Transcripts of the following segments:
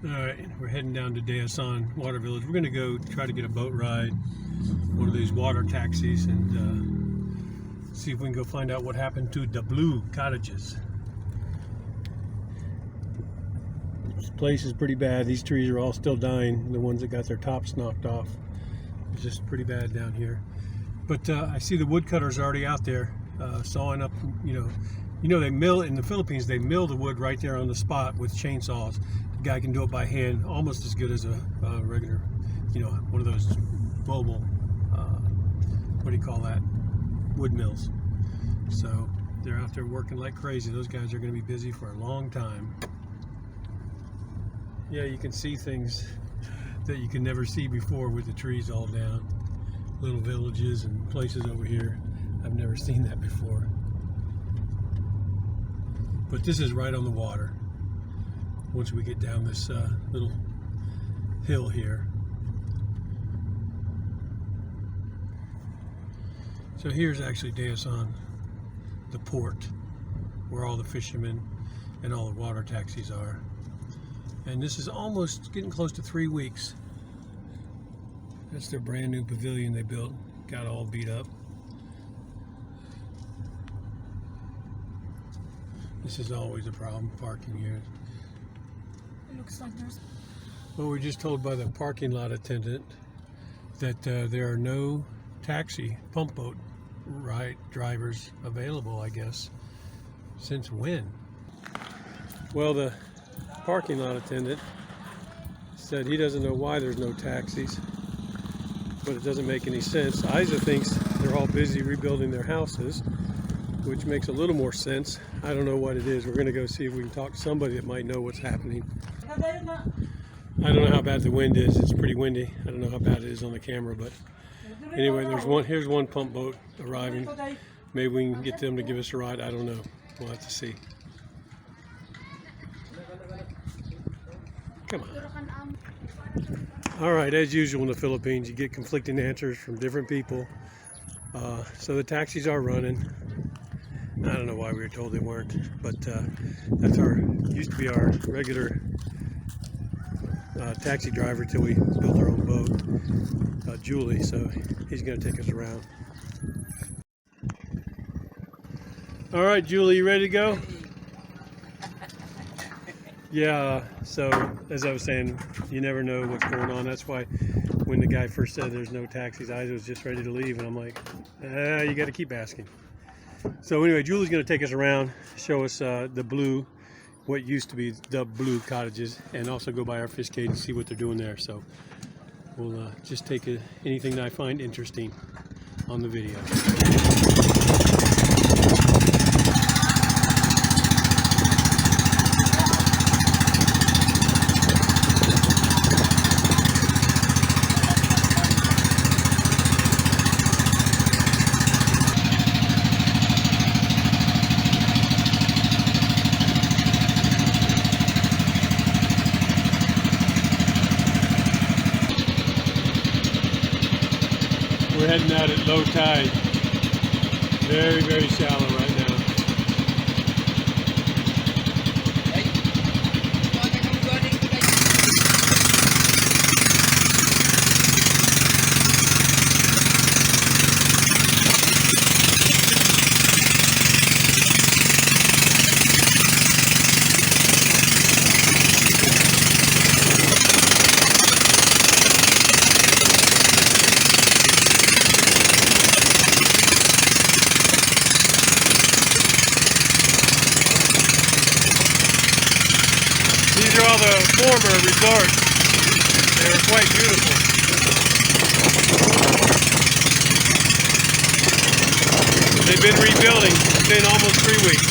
Alright, we're heading down to Day-Asan Water Village. We're going to go try to get a boat ride, one of these water taxis, and see if we can go find out what happened to the blue cottages. This place is pretty bad. These trees are all still dying, the ones that got their tops knocked off. It's just pretty bad down here. But I see the woodcutters already out there sawing up, you know they mill in the Philippines, they mill the wood right there on the spot with chainsaws. The guy can do it by hand, almost as good as a regular, one of those mobile, what do you call that, wood mills. So they're out there working like crazy. Those guys are going to be busy for a long time. Yeah, you can see things that you can never see before with the trees all down. Little villages and places over here. I've never seen that before. But this is right on the water. Once we get down this little hill here. So here's actually Day-Asan, the port, where all the fishermen and all the water taxis are. And this is almost getting close to 3 weeks. That's their brand new pavilion they built. Got all beat up. This is always a problem, parking here. It looks like there's... Well, we're just told by the parking lot attendant that there are no taxi pump boat drivers available, I guess. Since when? Well, the parking lot attendant said he doesn't know why there's no taxis, but it doesn't make any sense. Isa thinks they're all busy rebuilding their houses, which makes a little more sense. I don't know what it is. We're going to go see if we can talk to somebody that might know what's happening. I don't know how bad the wind is. It's pretty windy. I don't know how bad it is on the camera, but anyway, here's one pump boat arriving. Maybe we can get them to give us a ride. I don't know. We'll have to see. Come on. All right, as usual in the Philippines, you get conflicting answers from different people. So the taxis are running. I don't know why we were told they weren't, but that's used to be our regular taxi driver till we built our own boat, Julie. So he's going to take us around. All right, Julie, you ready to go? Yeah, so as I was saying, you never know what's going on. That's why when the guy first said there's no taxis, I was just ready to leave, and I'm like, you got to keep asking. So anyway, Julie's going to take us around, show us what used to be the blue cottages, and also go by our fish cage and see what they're doing there. So we'll just take anything that I find interesting on the video. We're heading out at low tide. Very, very shallow right now. These are all the former resorts. They were quite beautiful. They've been rebuilding. It's been almost 3 weeks.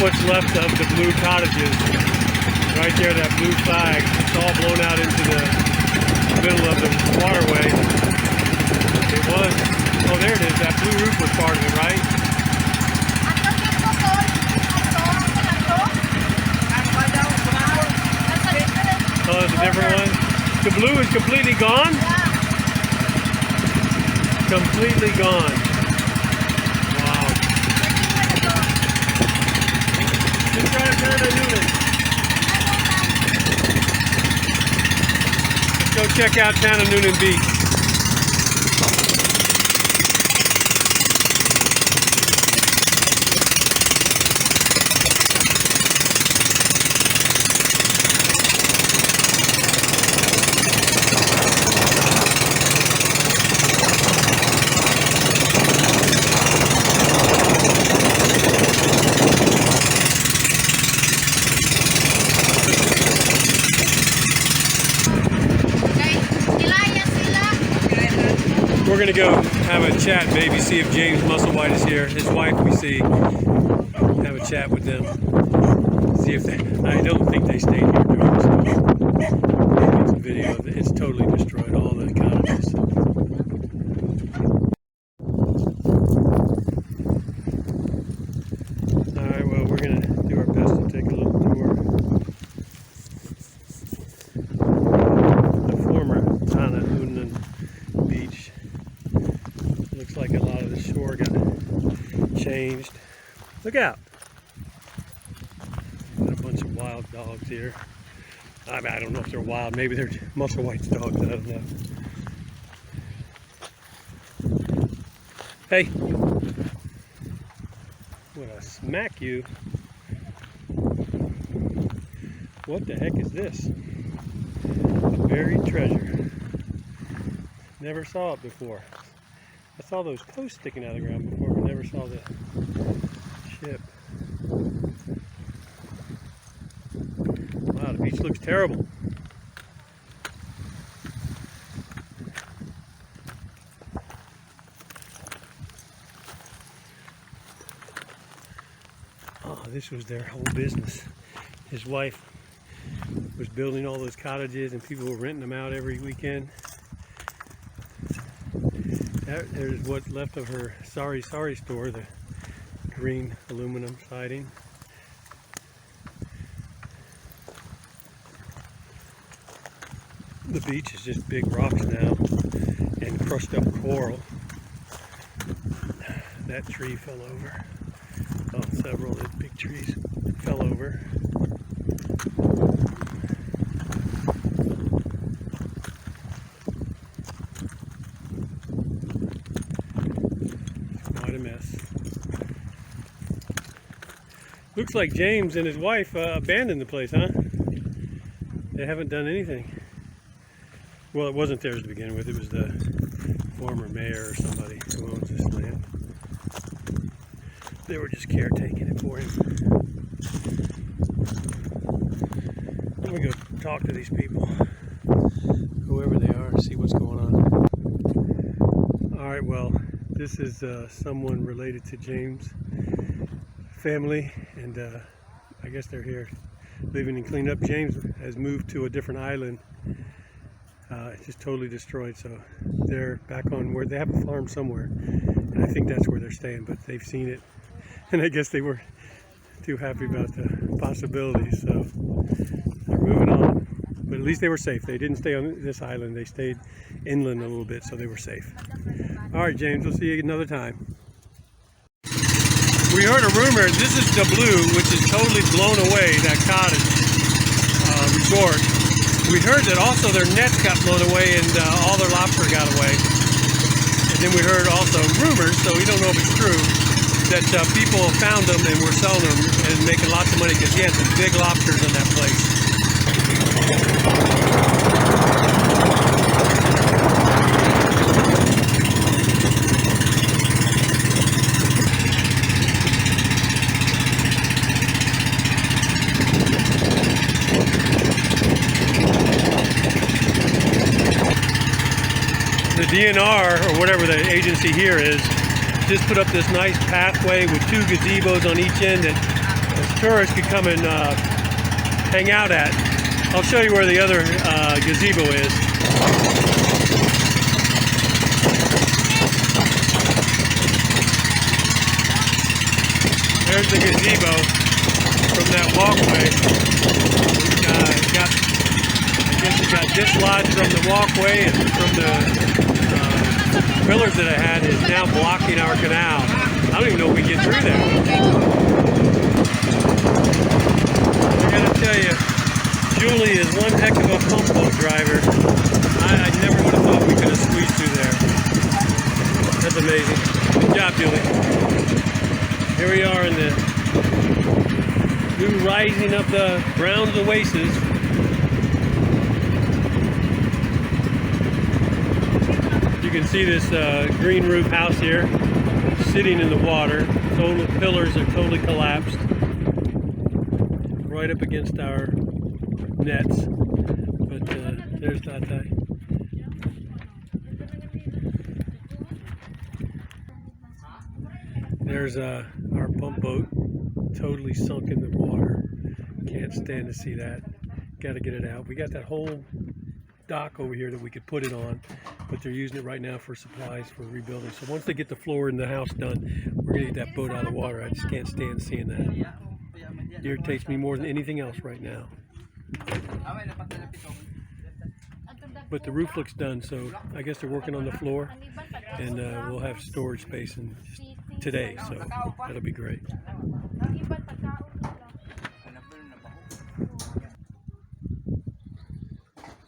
what's left of the blue cottages. Right there, that blue flag. It's all blown out into the middle of the waterway. It was, oh there it is, that blue roof was part of it, right? Oh, it's a different one? The blue is completely gone? Completely gone. Wow. Let's try to turn a Noonan. Let's go check out Town of Noonan Beach. We're gonna go have a chat, maybe see if James Musselwhite is here. His wife, we see. Have a chat with them. See if they. I don't think they stayed here during the storm. Maybe it's a video. It's totally destroyed all the cottages. All right. Well, we're gonna do our best to take a little tour. The former town of Noonan Beach. Looks like a lot of the shore got changed. Look out! Got a bunch of wild dogs here. I don't know if they're wild. Maybe they're Musselwhite's dogs. I don't know. Hey! Would I smack you? What the heck is this? A buried treasure. Never saw it before. I saw those posts sticking out of the ground before, but never saw the ship. Wow, the beach looks terrible. Oh, this was their whole business. His wife was building all those cottages and people were renting them out every weekend. There's what left of her Sorry store, the green aluminum siding. The beach is just big rocks now and crushed up coral. That tree fell over. Oh, several of the big trees fell over. Quite a mess. Looks like James and his wife abandoned the place, huh? They haven't done anything. Well, it wasn't theirs to begin with. It was the former mayor or somebody who owns this land. They were just caretaking it for him. Let me go talk to these people, whoever they are, and see what's going on. All right, well, this is someone related to James' family, and I guess they're here living and cleaned up. James has moved to a different island. It's just totally destroyed, so they're back on where they have a farm somewhere, and I think that's where they're staying, but they've seen it, and I guess they were too happy about the possibilities, so they're moving on. But at least they were safe. They didn't stay on this island. They stayed inland a little bit, so they were safe. All right, James, we'll see you another time. We heard a rumor, this is the Blue, which is totally blown away, that cottage resort. We heard that also their nets got blown away and all their lobster got away. And then we heard also rumors, so we don't know if it's true, that people found them and were selling them and making lots of money because he had some big lobsters in that place. The DNR, or whatever the agency here is, just put up this nice pathway with 2 gazebos on each end that tourists could come and hang out at. I'll show you where the other gazebo is. There's the gazebo from that walkway. I guess it got dislodged from the walkway and from the pillars that it had is now blocking our canal. I don't even know if we can get through there. I gotta tell you, Julie is one heck of a pump boat driver. I never would have thought we could have squeezed through there. That's amazing. Good job, Julie. Here we are in the new rising of the Browns Oasis. You can see this green roof house here sitting in the water. Total pillars are totally collapsed right up against our nets. But there's Tatay. There's our pump boat totally sunk in the water. Can't stand to see that. Got to get it out. We got that whole dock over here that we could put it on, but they're using it right now for supplies for rebuilding. So once they get the floor in the house done, we're gonna get that boat out of the water. I just can't stand seeing that. It irritates me more than anything else right now. But the roof looks done, so I guess they're working on the floor, and we'll have storage space today, so that'll be great.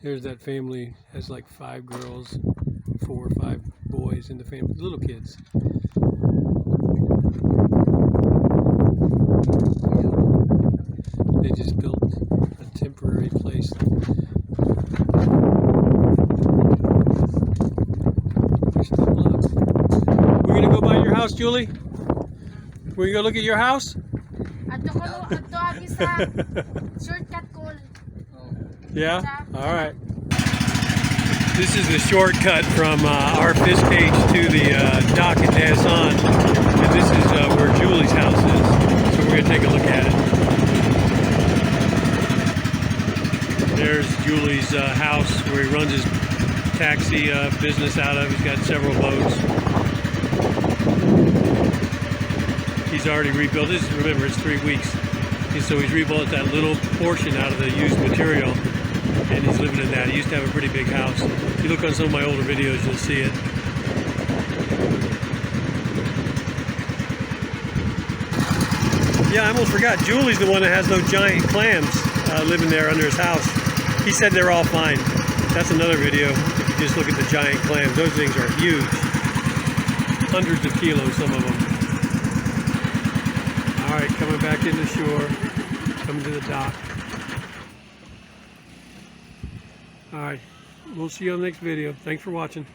Here's that family, has like 5 girls, 4 or 5 boys in the family, little kids. They just built a temporary place. We're gonna go by your house, Julie? We're gonna go look at your house? Yeah? Alright. This is the shortcut from our fish cage to the dock at Day-Asan. And this is where Julie's house is. So we're going to take a look at it. There's Julie's house where he runs his taxi business out of. He's got several boats. He's already rebuilt this. Remember, it's 3 weeks. And so he's rebuilt that little portion out of the used material. And he's living in that. He used to have a pretty big house. If you look on some of my older videos, you'll see it. Yeah, I almost forgot. Julie's the one that has those giant clams living there under his house. He said they're all fine. That's another video. If you just look at the giant clams, those things are huge. Hundreds of kilos, some of them. All right, coming back in the shore, coming to the dock. All right, we'll see you on the next video. Thanks for watching.